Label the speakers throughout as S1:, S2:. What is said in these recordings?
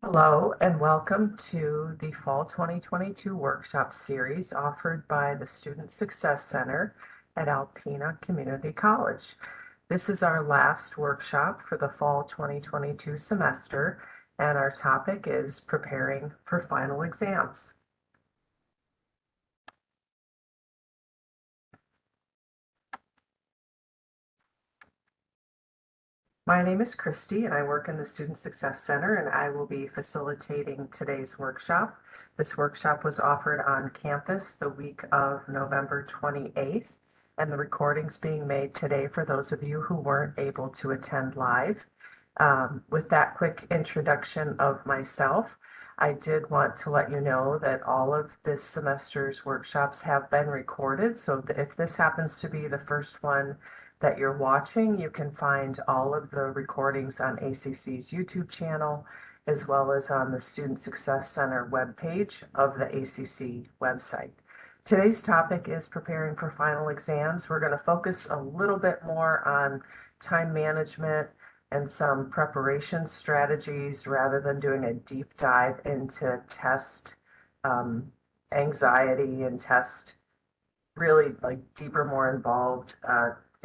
S1: Hello and welcome to the Fall 2022 workshop series offered by the Student Success Center at Alpena Community College. This is our last workshop for the Fall 2022 semester, and our topic is preparing for final exams. My name is Christy and I work in the Student Success Center, and I will be facilitating today's workshop. This workshop was offered on campus the week of November 28th, and the recording's being made today for those of you who weren't able to attend live. With that quick introduction of myself, I did want to let you know that all of this semester's workshops have been recorded. So if this happens to be the first one that you're watching, you can find all of the recordings on ACC's YouTube channel, as well as on the Student Success Center webpage of the ACC website. Today's topic is preparing for final exams. We're going to focus a little bit more on time management and some preparation strategies rather than doing a deep dive into test anxiety and test really like deeper, more involved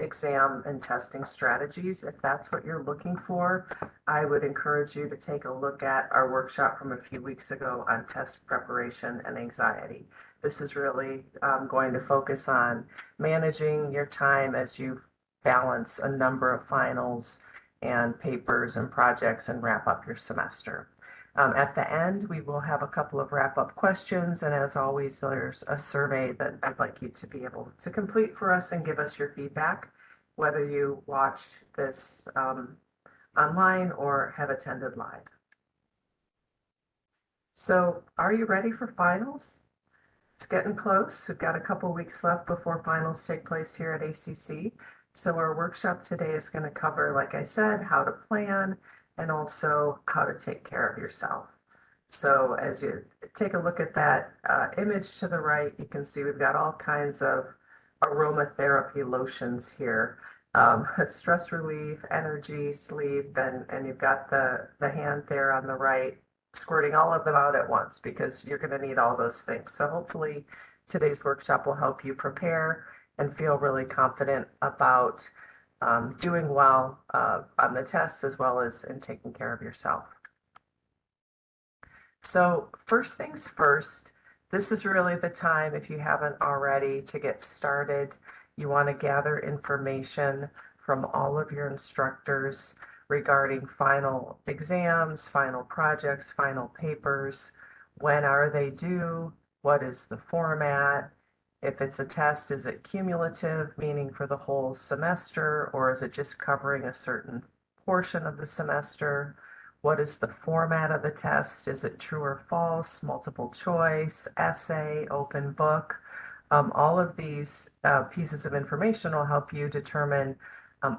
S1: exam and testing strategies. If that's what you're looking for, I would encourage you to take a look at our workshop from a few weeks ago on test preparation and anxiety. This is really going to focus on managing your time as you balance a number of finals and papers and projects and wrap up your semester. At the end, we will have a couple of wrap-up questions, and as always, there's a survey that I'd like you to be able to complete for us and give us your feedback, whether you watched this online or have attended live. So, are you ready for finals? It's getting close. We've got a couple weeks left before finals take place here at ACC. So our workshop today is going to cover, like I said, how to plan and also how to take care of yourself. So as you take a look at that image to the right, you can see we've got all kinds of aromatherapy lotions here. Stress relief, energy, sleep, and you've got the hand there on the right, squirting all of them out at once because you're going to need all those things. So hopefully today's workshop will help you prepare and feel really confident about doing well on the tests as well as in taking care of yourself. So first things first, this is really the time, if you haven't already, to get started. You want to gather information from all of your instructors regarding final exams, final projects, final papers. When are they due? What is the format? If it's a test, is it cumulative, meaning for the whole semester, or is it just covering a certain portion of the semester? What is the format of the test? Is it true or false, multiple choice, essay, open book? All of these pieces of information will help you determine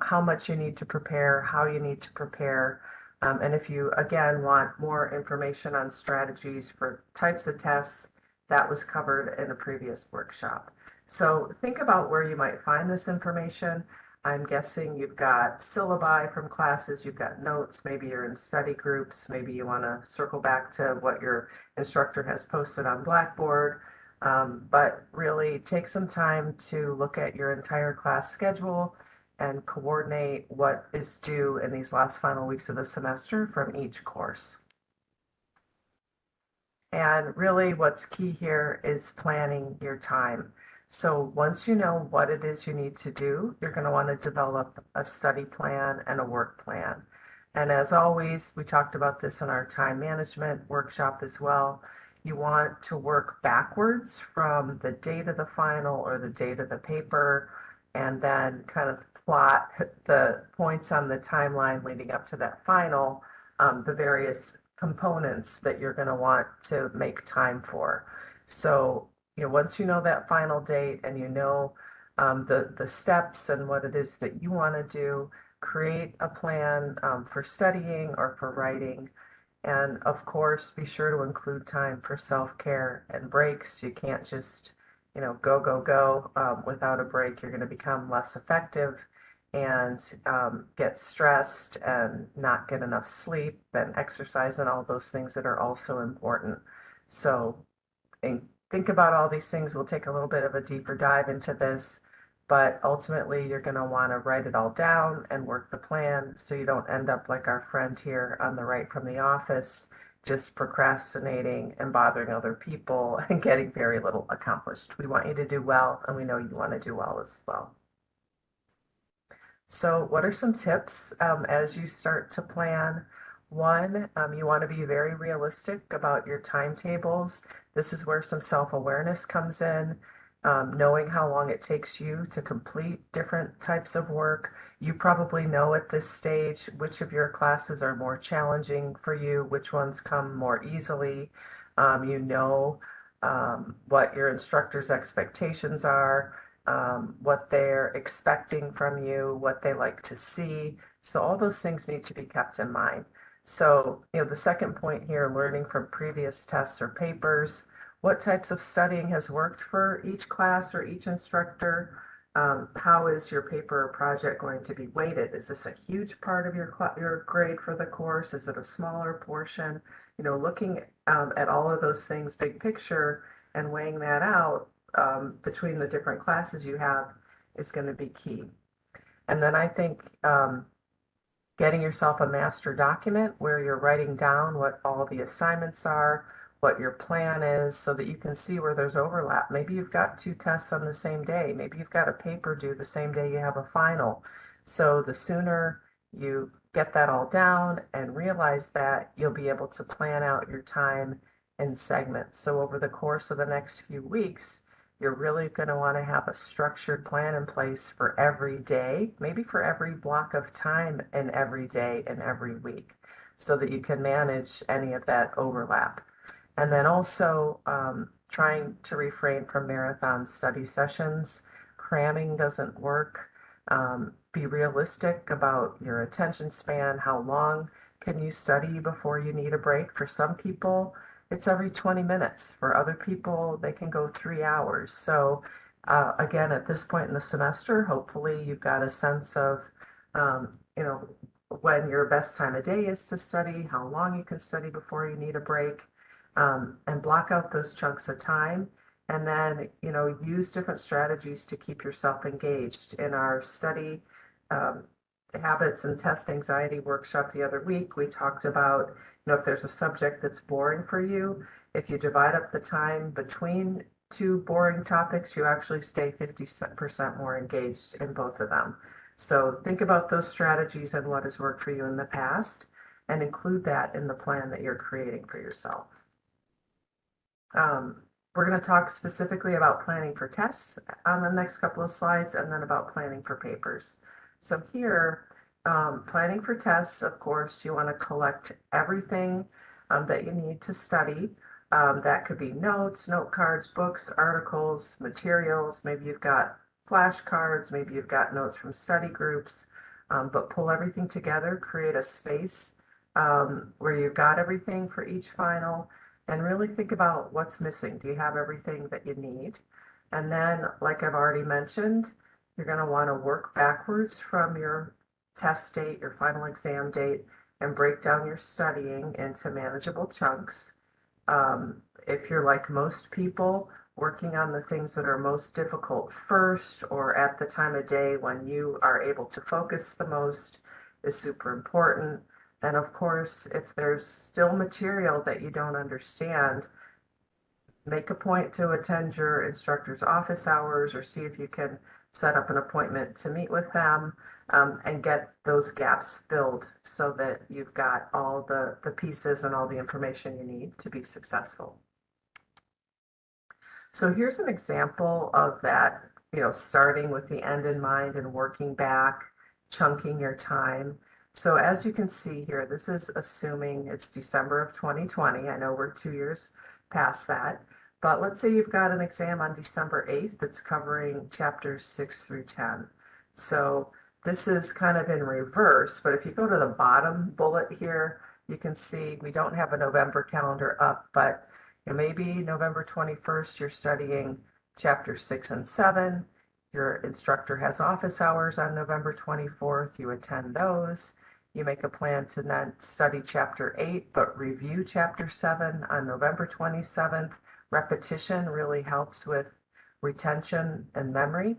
S1: how much you need to prepare, how you need to prepare. And if you, again, want more information on strategies for types of tests, that was covered in a previous workshop. So think about where you might find this information. I'm guessing you've got syllabi from classes, you've got notes, maybe you're in study groups, maybe you want to circle back to what your instructor has posted on Blackboard. But really take some time to look at your entire class schedule and coordinate what is due in these last final weeks of the semester from each course. And really what's key here is planning your time. So once you know what it is you need to do, you're going to want to develop a study plan and a work plan. And as always, we talked about this in our time management workshop as well. You want to work backwards from the date of the final or the date of the paper, and then kind of plot the points on the timeline leading up to that final, the various components that you're going to want to make time for. So, once you know that final date and you know the steps and what it is that you want to do, create a plan for studying or for writing. And of course, be sure to include time for self-care and breaks. You can't just, go without a break. You're going to become less effective and get stressed and not get enough sleep and exercise and all those things that are also important. So and think about all these things. We'll take a little bit of a deeper dive into this, but ultimately you're going to want to write it all down and work the plan so you don't end up like our friend here on the right from the office, just procrastinating and bothering other people and getting very little accomplished. We want you to do well, and we know you want to do well as well. So what are some tips as you start to plan? One, you want to be very realistic about your timetables. This is where some self-awareness comes in, knowing how long it takes you to complete different types of work. You probably know at this stage which of your classes are more challenging for you, which ones come more easily. You know what your instructor's expectations are, what they're expecting from you, what they like to see. So all those things need to be kept in mind. So, the second point here, learning from previous tests or papers, what types of studying has worked for each class or each instructor? How is your paper or project going to be weighted? Is this a huge part of your grade for the course? Is it a smaller portion? Looking at all of those things, big picture, and weighing that out between the different classes you have is going to be key. And then I think getting yourself a master document where you're writing down what all the assignments are, what your plan is, so that you can see where there's overlap. Maybe you've got two tests on the same day. Maybe you've got a paper due the same day you have a final. So the sooner you get that all down and realize that, you'll be able to plan out your time in segments. So over the course of the next few weeks, you're really going to want to have a structured plan in place for every day, maybe for every block of time in every day and every week, so that you can manage any of that overlap. And then also trying to refrain from marathon study sessions. Cramming doesn't work. Be realistic about your attention span. How long can you study before you need a break? For some people, it's every 20 minutes. For other people, they can go 3 hours. So again, at this point in the semester, hopefully you've got a sense of, when your best time of day is to study, how long you can study before you need a break, and block out those chunks of time. And then, use different strategies to keep yourself engaged. In our study habits and test anxiety workshop the other week, we talked about, if there's a subject that's boring for you, if you divide up the time between two boring topics, you actually stay 50% more engaged in both of them. So think about those strategies and what has worked for you in the past, and include that in the plan that you're creating for yourself. We're going to talk specifically about planning for tests on the next couple of slides, and then about planning for papers. So here, planning for tests, of course, you want to collect everything that you need to study. That could be notes, note cards, books, articles, materials. Maybe you've got flashcards, maybe you've got notes from study groups, but pull everything together, create a space where you've got everything for each final, and really think about what's missing. Do you have everything that you need? And then, like I've already mentioned, you're going to want to work backwards from your test date, your final exam date, and break down your studying into manageable chunks. If you're like most people, working on the things that are most difficult first, or at the time of day when you are able to focus the most, is super important. And of course, if there's still material that you don't understand, make a point to attend your instructor's office hours, or see if you can set up an appointment to meet with them, and get those gaps filled so that you've got all the pieces and all the information you need to be successful. So here's an example of that, starting with the end in mind and working back, chunking your time. So as you can see here, this is assuming it's December of 2020. I know we're 2 years past that, but let's say you've got an exam on December 8th that's covering chapters 6 through 10. So this is kind of in reverse, but if you go to the bottom bullet here, you can see we don't have a November calendar up, but maybe November 21st, you're studying chapter 6 and 7. Your instructor has office hours on November 24th. You attend those. You make a plan to not study Chapter 8, but review Chapter 7 on November 27th. Repetition really helps with retention and memory.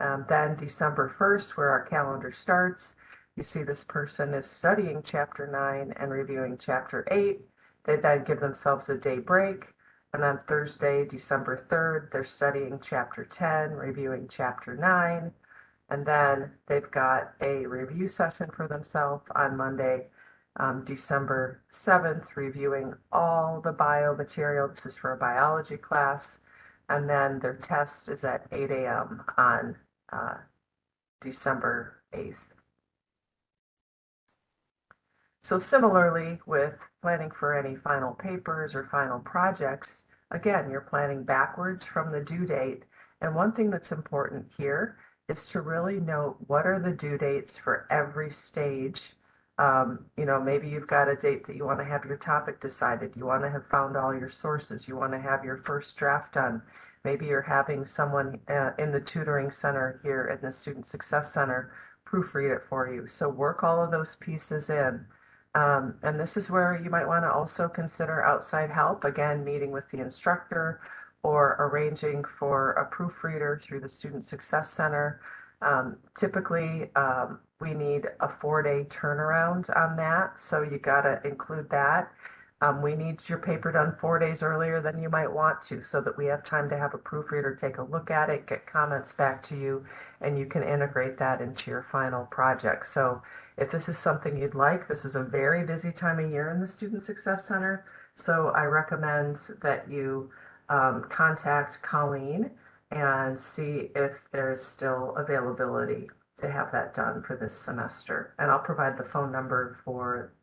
S1: Then December 1st, where our calendar starts, you see this person is studying Chapter 9 and reviewing Chapter 8. They then give themselves a day break. And on Thursday, December 3rd, they're studying Chapter 10, reviewing Chapter 9. And then they've got a review session for themselves on Monday, December 7th, reviewing all the bio material. This is for a biology class. And then their test is at 8 a.m. on December 8th. So similarly, with planning for any final papers or final projects, again, you're planning backwards from the due date. And one thing that's important here is to really note what are the due dates for every stage. Maybe you've got a date that you want to have your topic decided. You want to have found all your sources. You want to have your first draft done. Maybe you're having someone in the tutoring center here in the Student Success Center proofread it for you. So work all of those pieces in. And this is where you might want to also consider outside help, again, meeting with the instructor or arranging for a proofreader through the Student Success Center. Typically, we need a 4-day turnaround on that, so you got to include that. We need your paper done 4 days earlier than you might want to, so that we have time to have a proofreader take a look at it, get comments back to you, and you can integrate that into your final project. So if this is something you'd like, this is a very busy time of year in the Student Success Center, so I recommend that you contact Colleen and see if there's still availability to have that done for this semester. And I'll provide the phone number for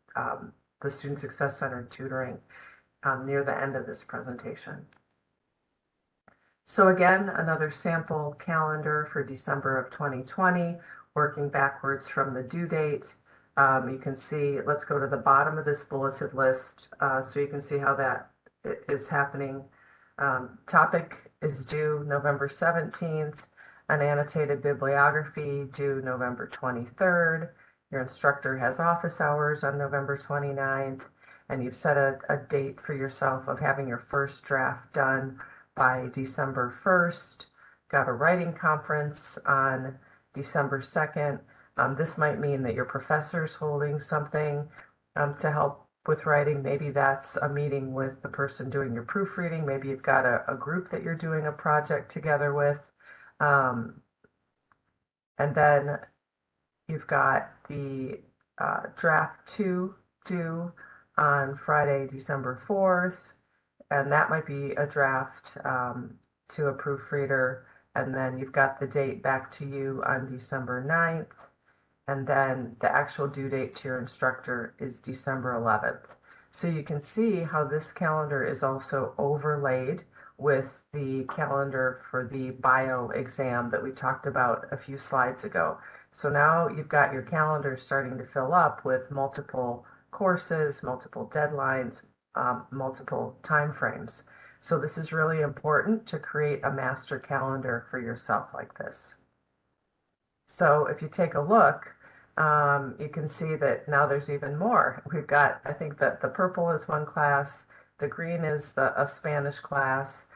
S1: the Student Success Center tutoring near the end of this presentation. So again, another sample calendar for December of 2020, working backwards from the due date. You can see, let's go to the bottom of this bulleted list so you can see how that is happening. Topic is due November 17th, an annotated bibliography due November 23rd. Your instructor has office hours on November 29th, and you've set a date for yourself of having your first draft done by December 1st. Got a writing conference on December 2nd. This might mean that your professor's holding something to help with writing. Maybe that's a meeting with the person doing your proofreading. Maybe you've got a group that you're doing a project together with. And then you've got the draft 2 due on Friday, December 4th. And that might be a draft to a proofreader. And then you've got the date back to you on December 9th. And then the actual due date to your instructor is December 11th. So you can see how this calendar is also overlaid with the calendar for the bio exam that we talked about a few slides ago. So now you've got your calendar starting to fill up with multiple courses, multiple deadlines, multiple time frames. So this is really important to create a master calendar for yourself like this. So if you take a look, you can see that now there's even more. We've got, I think that the purple is one class, the green is a Spanish class,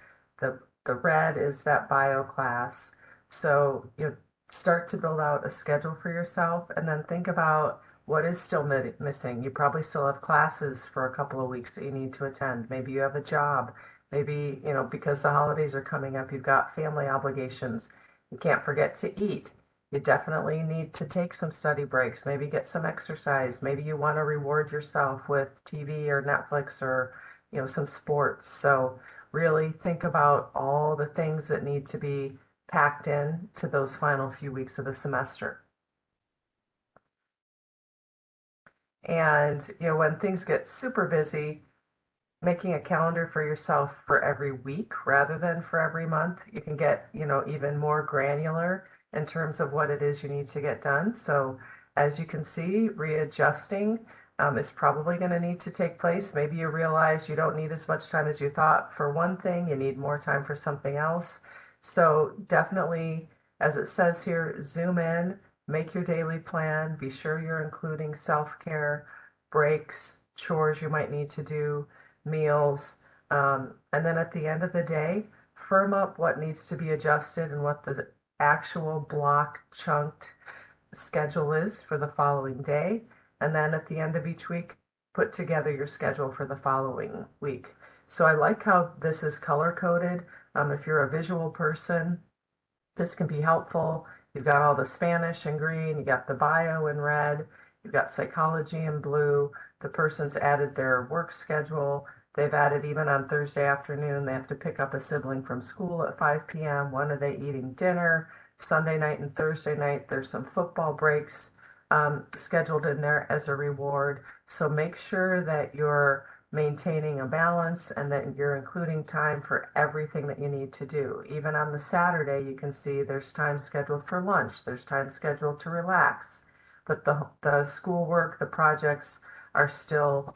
S1: the red is that bio class. So you start to build out a schedule for yourself and then think about what is still missing. You probably still have classes for a couple of weeks that you need to attend. Maybe you have a job. Maybe, because the holidays are coming up, you've got family obligations. You can't forget to eat. You definitely need to take some study breaks, maybe get some exercise. Maybe you want to reward yourself with TV or Netflix or, some sports. So really think about all the things that need to be packed in to those final few weeks of the semester. And, when things get super busy, making a calendar for yourself for every week rather than for every month, you can get, even more granular in terms of what it is you need to get done. So as you can see, readjusting is probably going to need to take place. Maybe you realize you don't need as much time as you thought for one thing, you need more time for something else. So definitely As it says here, zoom in, make your daily plan, be sure you're including self-care, breaks, chores you might need to do, meals, and then at the end of the day, firm up what needs to be adjusted and what the actual block chunked schedule is for the following day. And then at the end of each week, put together your schedule for the following week. So I like how this is color coded. If you're a visual person, this can be helpful. You've got all the Spanish in green, you got the bio in red, you've got psychology in blue. The person's added their work schedule. They've added even on Thursday afternoon, they have to pick up a sibling from school at 5 p.m. When are they eating dinner? Sunday night and Thursday night, there's some football breaks scheduled in there as a reward. So make sure that you're maintaining a balance and that you're including time for everything that you need to do. Even on the Saturday, you can see there's time scheduled for lunch, there's time scheduled to relax, but the schoolwork, the projects are still,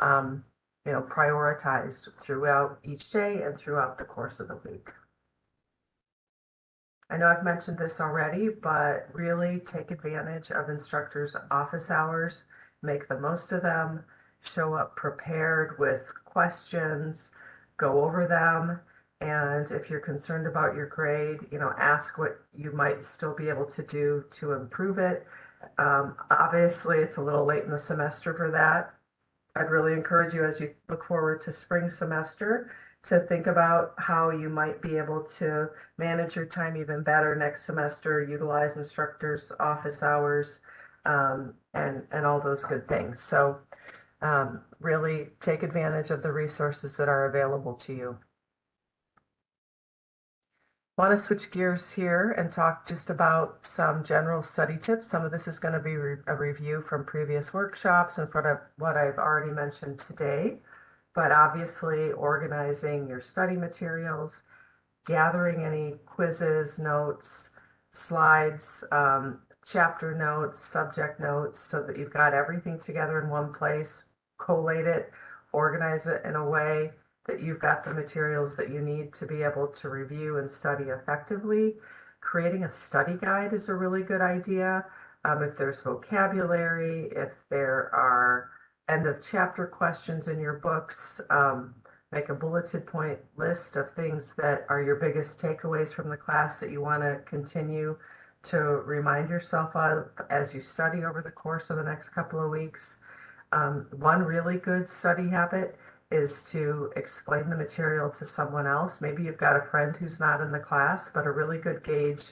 S1: prioritized throughout each day and throughout the course of the week. I know I've mentioned this already, but really take advantage of instructors' office hours, make the most of them, show up prepared with questions, go over them, and if you're concerned about your grade, ask what you might still be able to do to improve it. Obviously, it's a little late in the semester for that. I'd really encourage you as you look forward to spring semester to think about how you might be able to manage your time even better next semester, utilize instructors' office hours, and all those good things. So really take advantage of the resources that are available to you. Want to switch gears here and talk just about some general study tips. Some of this is going to be a review from previous workshops and from what I've already mentioned today. But obviously, organizing your study materials, gathering any quizzes, notes, slides, chapter notes, subject notes, so that you've got everything together in one place, collate it, organize it in a way that you've got the materials that you need to be able to review and study effectively. Creating a study guide is a really good idea. If there's vocabulary, if there are end of chapter questions in your books, make a bulleted point list of things that are your biggest takeaways from the class that you want to continue to remind yourself of as you study over the course of the next couple of weeks. One really good study habit is to explain the material to someone else. Maybe you've got a friend who's not in the class, but a really good gauge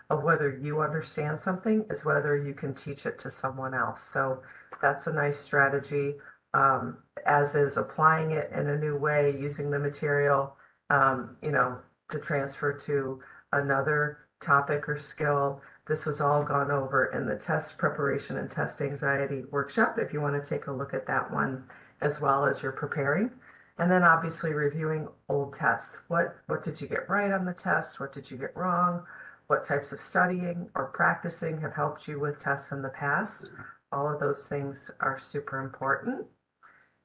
S1: of whether you understand something is whether you can teach it to someone else. So that's a nice strategy, as is applying it in a new way, using the material, to transfer to another topic or skill. This was all gone over in the test preparation and test anxiety workshop, if you want to take a look at that one as well as you're preparing. And then obviously reviewing old tests. What did you get right on the test? What did you get wrong? What types of studying or practicing have helped you with tests in the past? All of those things are super important.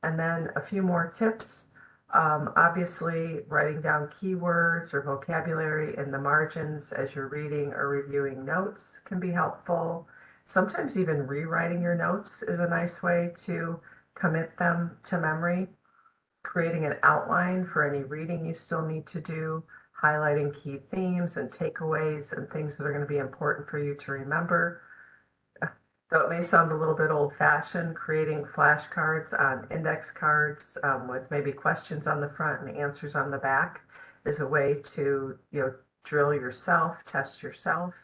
S1: And then a few more tips. Obviously, writing down keywords or vocabulary in the margins as you're reading or reviewing notes can be helpful. Sometimes even rewriting your notes is a nice way to commit them to memory. Creating an outline for any reading you still need to do, highlighting key themes and takeaways and things that are going to be important for you to remember. Though it may sound a little bit old-fashioned, creating flashcards on index cards with maybe questions on the front and answers on the back is a way to, drill yourself, test yourself,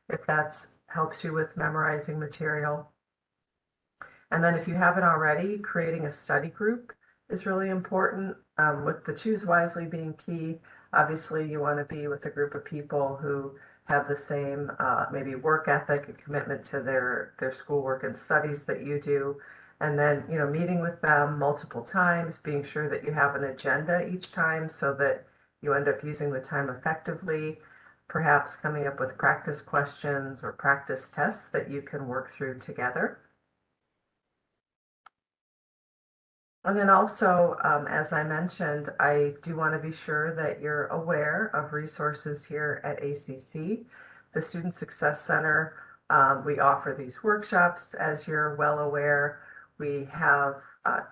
S1: if that helps you with memorizing material. And then if you haven't already, creating a study group is really important, with the choose wisely being key. Obviously, you want to be with a group of people who have the same maybe work ethic and commitment to their schoolwork and studies that you do. And then, meeting with them multiple times, being sure that you have an agenda each time so that you end up using the time effectively, perhaps coming up with practice questions or practice tests that you can work through together. And then also, as I mentioned, I do want to be sure that you're aware of resources here at ACC. the Student Success Center, we offer these workshops. As you're well aware, we have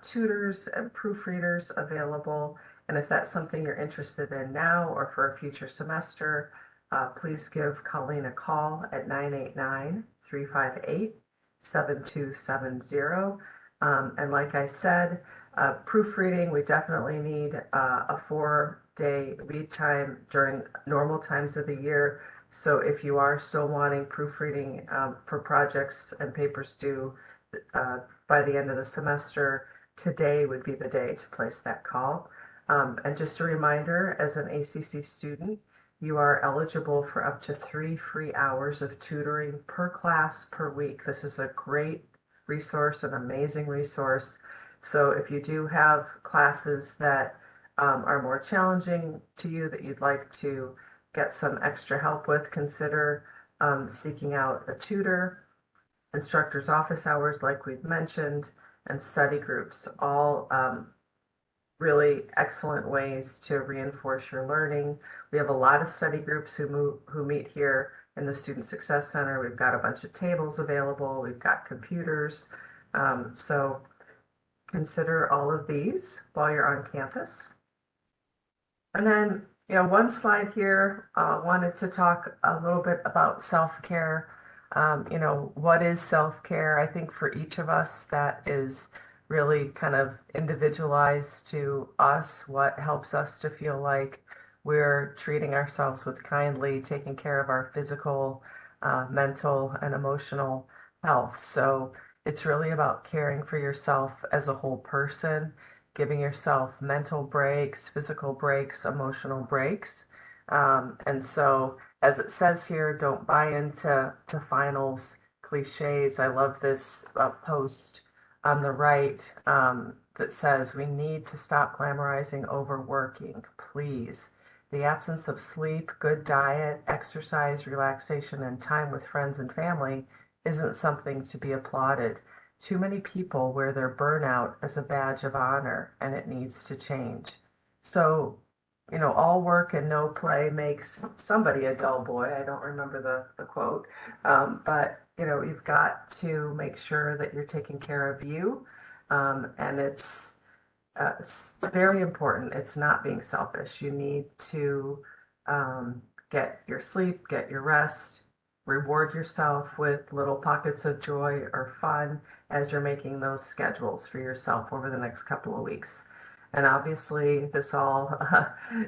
S1: tutors and proofreaders available. And if that's something you're interested in now or for a future semester, please give Colleen a call at 989-358-7270. And like I said, proofreading, we definitely need a 4-day lead time during normal times of the year. So if you are still wanting proofreading for projects and papers due by the end of the semester, today would be the day to place that call. And just a reminder, as an ACC student, you are eligible for up to 3 free hours of tutoring per class per week. This is a great resource, an amazing resource. So if you do have classes that are more challenging to you that you'd like to get some extra help with, consider seeking out a tutor, instructor's office hours like we've mentioned, and study groups, all really excellent ways to reinforce your learning. We have a lot of study groups who meet here in the Student Success Center. We've got a bunch of tables available. We've got computers. So consider all of these while you're on campus. And then, one slide here, wanted to talk a little bit about self-care. What is self-care? I think for each of us, that is really kind of individualized to us, what helps us to feel like we're treating ourselves with kindly, taking care of our physical, mental, and emotional health. So it's really about caring for yourself as a whole person, giving yourself mental breaks, physical breaks, emotional breaks. And so, as it says here, don't buy into finals cliches. I love this post on the right that says we need to stop glamorizing overworking, please. The absence of sleep, good diet, exercise, relaxation, and time with friends and family isn't something to be applauded. Too many people wear their burnout as a badge of honor, and it needs to change. So, all work and no play makes somebody a dull boy. I don't remember the quote. But, you've got to make sure that you're taking care of you. And it's very important. It's not being selfish. You need to get your sleep, get your rest, reward yourself with little pockets of joy or fun as you're making those schedules for yourself over the next couple of weeks. And obviously, this all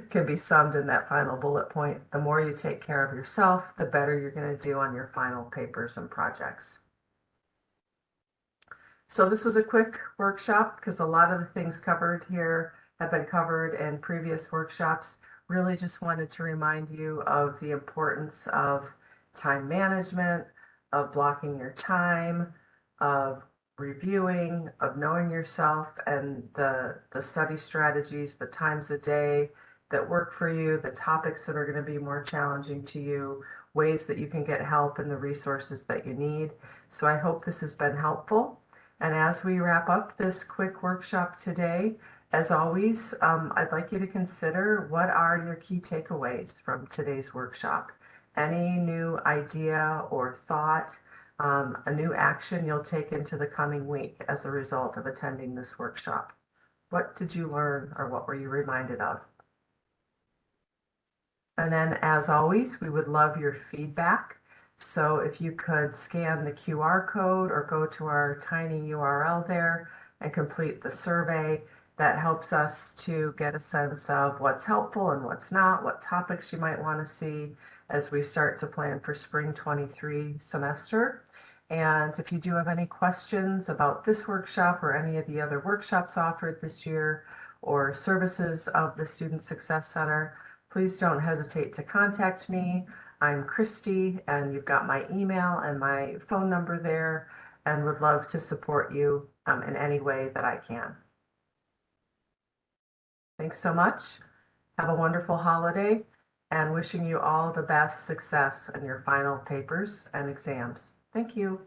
S1: can be summed in that final bullet point. The more you take care of yourself, the better you're going to do on your final papers and projects. So this was a quick workshop because a lot of the things covered here have been covered in previous workshops. Really just wanted to remind you of the importance of time management, of blocking your time, of reviewing, of knowing yourself and the study strategies, the times a day that work for you, the topics that are going to be more challenging to you, ways that you can get help and the resources that you need. So I hope this has been helpful. And as we wrap up this quick workshop today, as always, I'd like you to consider what are your key takeaways from today's workshop. Any new idea or thought, a new action you'll take into the coming week as a result of attending this workshop. What did you learn or what were you reminded of? And then, as always, we would love your feedback. So if you could scan the QR code or go to our tiny URL there and complete the survey, that helps us to get a sense of what's helpful and what's not, what topics you might want to see as we start to plan for spring 23 semester. And if you do have any questions about this workshop or any of the other workshops offered this year or services of the Student Success Center, please don't hesitate to contact me. I'm Christy, and you've got my email and my phone number there, and would love to support you in any way that I can. Thanks so much. Have a wonderful holiday, and wishing you all the best success in your final papers and exams. Thank you.